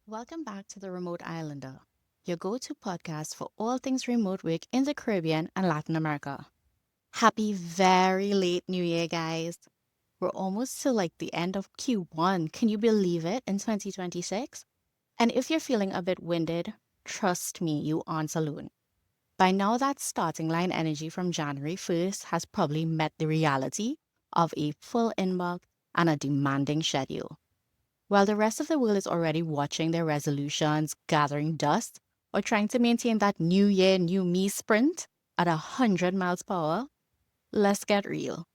Welcome back to the Remote Islander, your go to podcast for all things remote work in the Caribbean and Latin America. Happy very late New Year, guys. We're almost to like the end of Q1. Can you believe it in 2026? And if you're feeling a bit winded, trust me, you aren't alone. By now, that starting line energy from January 1st has probably met the reality of a full inbox and a demanding schedule. While the rest of the world is already watching their resolutions, gathering dust, or trying to maintain that new year, new me sprint at 100 miles per hour, let's get real.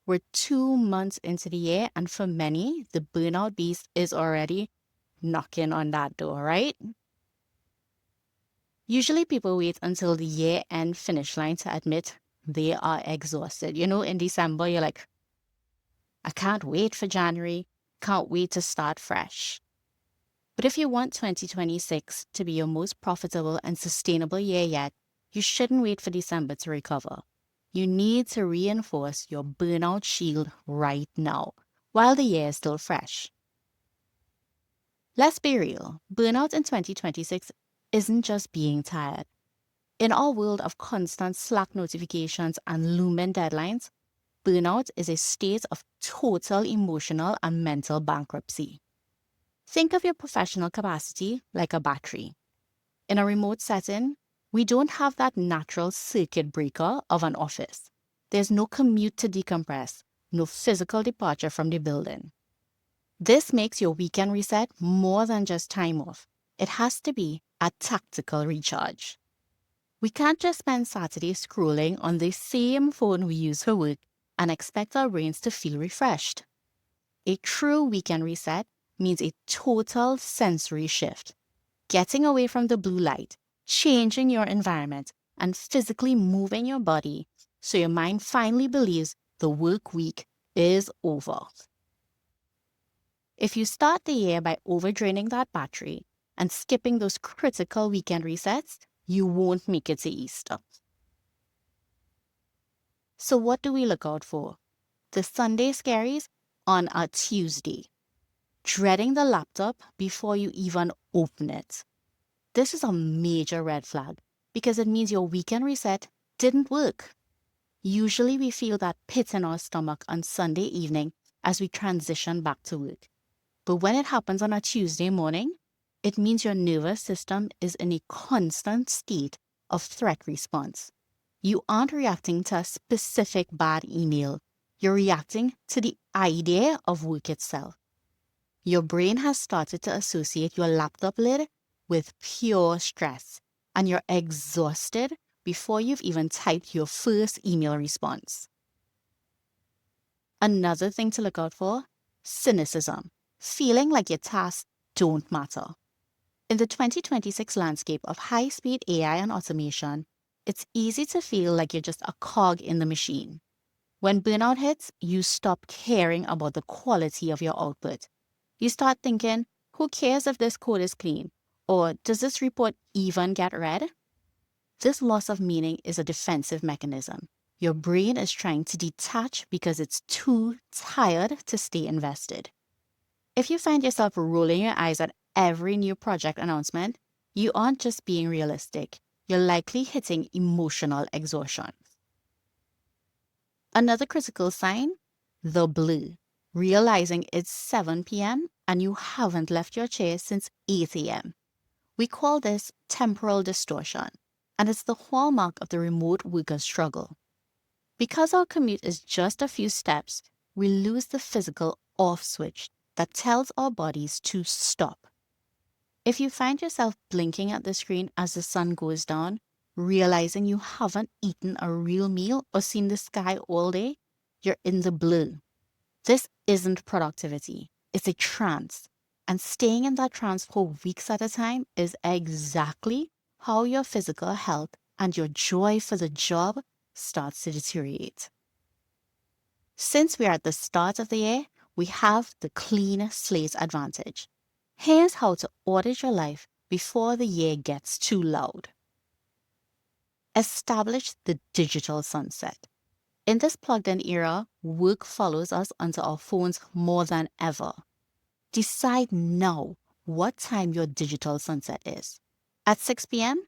We're 2 months into the year, and for many, the burnout beast is already knocking on that door, right? Usually, people wait until the year end finish line to admit they are exhausted. In December, you're like, I can't wait for January, can't wait to start fresh. But if you want 2026 to be your most profitable and sustainable year yet, you shouldn't wait for December to recover. You need to reinforce your burnout shield right now, while the year is still fresh. Let's be real, burnout in 2026 isn't just being tired. In our world of constant Slack notifications and looming deadlines, burnout is a state of total emotional and mental bankruptcy. Think of your professional capacity like a battery. In a remote setting, we don't have that natural circuit breaker of an office. There's no commute to decompress, no physical departure from the building. This makes your weekend reset more than just time off. It has to be a tactical recharge. We can't just spend Saturday scrolling on the same phone we use for work and expect our brains to feel refreshed. A true weekend reset means a total sensory shift, getting away from the blue light, changing your environment, and physically moving your body so your mind finally believes the work week is over. If you start the year by overdraining that battery and skipping those critical weekend resets, you won't make it to Easter. So what do we look out for? The Sunday scaries on a Tuesday. Dreading the laptop before you even open it. This is a major red flag because it means your weekend reset didn't work. Usually we feel that pit in our stomach on Sunday evening as we transition back to work. But when it happens on a Tuesday morning, it means your nervous system is in a constant state of threat response. You aren't reacting to a specific bad email. You're reacting to the idea of work itself. Your brain has started to associate your laptop lid with pure stress, and you're exhausted before you've even typed your first email response. Another thing to look out for, cynicism, feeling like your tasks don't matter. In the 2026 landscape of high-speed AI and automation, it's easy to feel like you're just a cog in the machine. When burnout hits, you stop caring about the quality of your output. You start thinking, who cares if this code is clean? Or does this report even get read? This loss of meaning is a defensive mechanism. Your brain is trying to detach because it's too tired to stay invested. If you find yourself rolling your eyes at every new project announcement, you aren't just being realistic. You're likely hitting emotional exhaustion. Another critical sign, the blue. Realizing it's 7 p.m. and you haven't left your chair since 8 a.m. We call this temporal distortion, and it's the hallmark of the remote worker's struggle. Because our commute is just a few steps, we lose the physical off switch that tells our bodies to stop. If you find yourself blinking at the screen as the sun goes down, realizing you haven't eaten a real meal or seen the sky all day, you're in the blue. This isn't productivity, it's a trance. And staying in that trance for weeks at a time is exactly how your physical health and your joy for the job starts to deteriorate. Since we are at the start of the year, we have the clean slate advantage. Here's how to audit your life before the year gets too loud. Establish the digital sunset. In this plugged-in era, work follows us onto our phones more than ever. Decide now what time your digital sunset is. At 6 p.m.,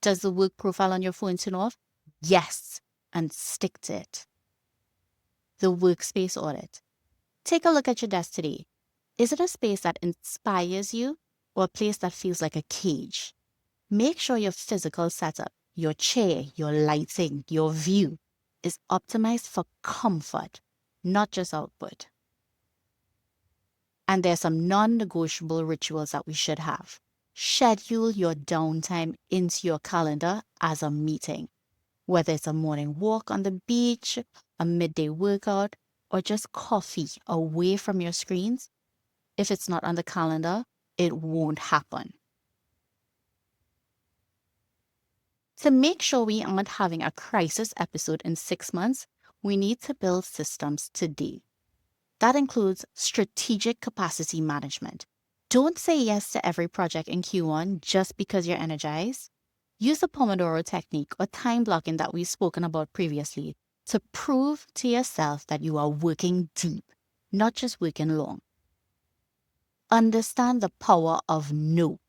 does the work profile on your phone turn off? Yes, and stick to it. The Workspace Audit. Take a look at your desk today. Is it a space that inspires you or a place that feels like a cage? Make sure your physical setup, your chair, your lighting, your view is optimized for comfort, not just output. And there's some non-negotiable rituals that we should have. Schedule your downtime into your calendar as a meeting, whether it's a morning walk on the beach, a midday workout, or just coffee away from your screens. If it's not on the calendar, it won't happen. To make sure we aren't having a crisis episode in 6 months, we need to build systems today. That includes strategic capacity management. Don't say yes to every project in Q1 just because you're energized. Use the Pomodoro technique or time blocking that we've spoken about previously to prove to yourself that you are working deep, not just working long. Understand the power of no.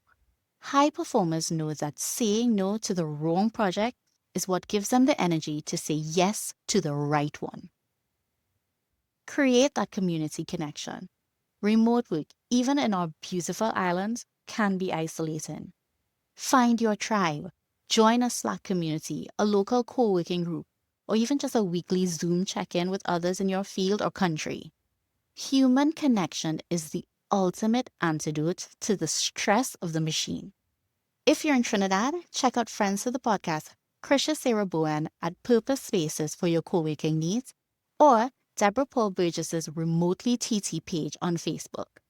High performers know that saying no to the wrong project is what gives them the energy to say yes to the right one. Create that community connection. Remote work, even in our beautiful islands, can be isolating. Find your tribe. Join a Slack community, a local co-working group, or even just a weekly Zoom check-in with others in your field or country. Human connection is the ultimate antidote to the stress of the machine. If you're in Trinidad, check out friends of the podcast, Krisha Sarah Bowen at Purpose Spaces for your co-working needs, or Deborah Paul Burgess's Remotely TT page on Facebook.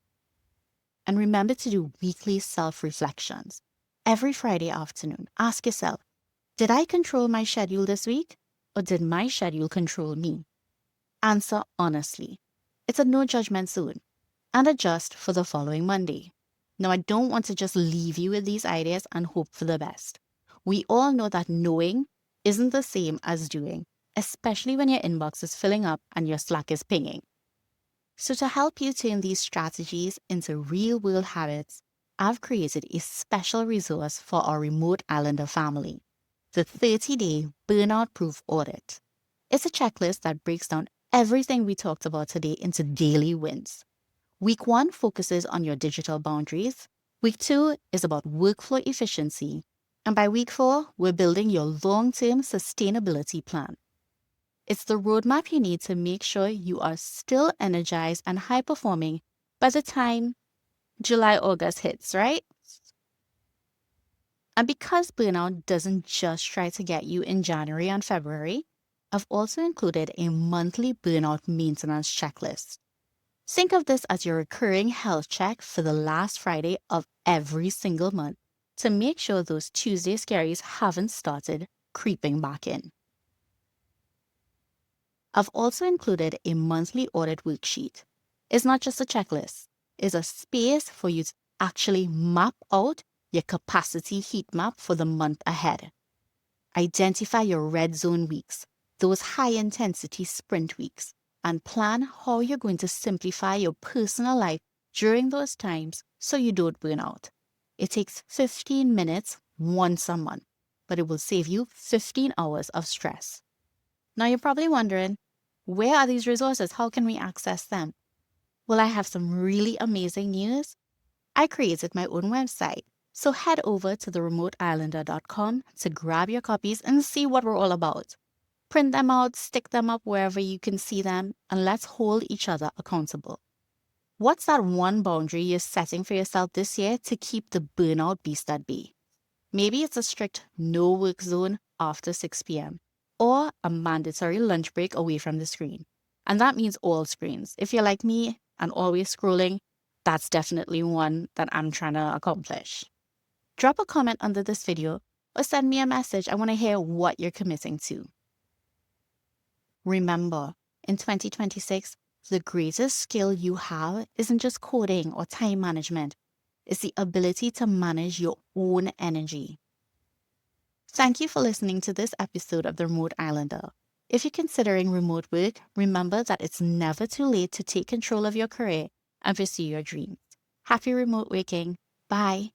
And remember to do weekly self-reflections. Every Friday afternoon, ask yourself, did I control my schedule this week, or did my schedule control me? Answer honestly. It's a no judgment zone, and adjust for the following Monday. Now, I don't want to just leave you with these ideas and hope for the best. We all know that knowing isn't the same as doing, especially when your inbox is filling up and your Slack is pinging. So to help you turn these strategies into real-world habits, I've created a special resource for our remote islander family, the 30-day Burnout-Proof Audit. It's a checklist that breaks down everything we talked about today into daily wins. Week 1 focuses on your digital boundaries. Week 2 is about workflow efficiency. And by week 4, we're building your long-term sustainability plan. It's the roadmap you need to make sure you are still energized and high-performing by the time July, August hits, right? And because burnout doesn't just try to get you in January and February, I've also included a monthly burnout maintenance checklist. Think of this as your recurring health check for the last Friday of every single month to make sure those Tuesday scaries haven't started creeping back in. I've also included a monthly audit worksheet. It's not just a checklist. It's a space for you to actually map out your capacity heat map for the month ahead. Identify your red zone weeks, those high-intensity sprint weeks, and plan how you're going to simplify your personal life during those times so you don't burn out. It takes 15 minutes once a month, but it will save you 15 hours of stress. Now you're probably wondering, where are these resources? How can we access them? Well, I have some really amazing news. I created my own website. So head over to theremoteIslander.com to grab your copies and see what we're all about. Print them out, stick them up wherever you can see them, and let's hold each other accountable. What's that one boundary you're setting for yourself this year to keep the burnout beast at bay? Maybe it's a strict no work zone after 6 p.m. or a mandatory lunch break away from the screen. And that means all screens. If you're like me and always scrolling, that's definitely one that I'm trying to accomplish. Drop a comment under this video or send me a message. I want to hear what you're committing to. Remember, in 2026, the greatest skill you have isn't just coding or time management. It's the ability to manage your own energy. Thank you for listening to this episode of The Remote Islander. If you're considering remote work, remember that it's never too late to take control of your career and pursue your dreams. Happy remote working. Bye.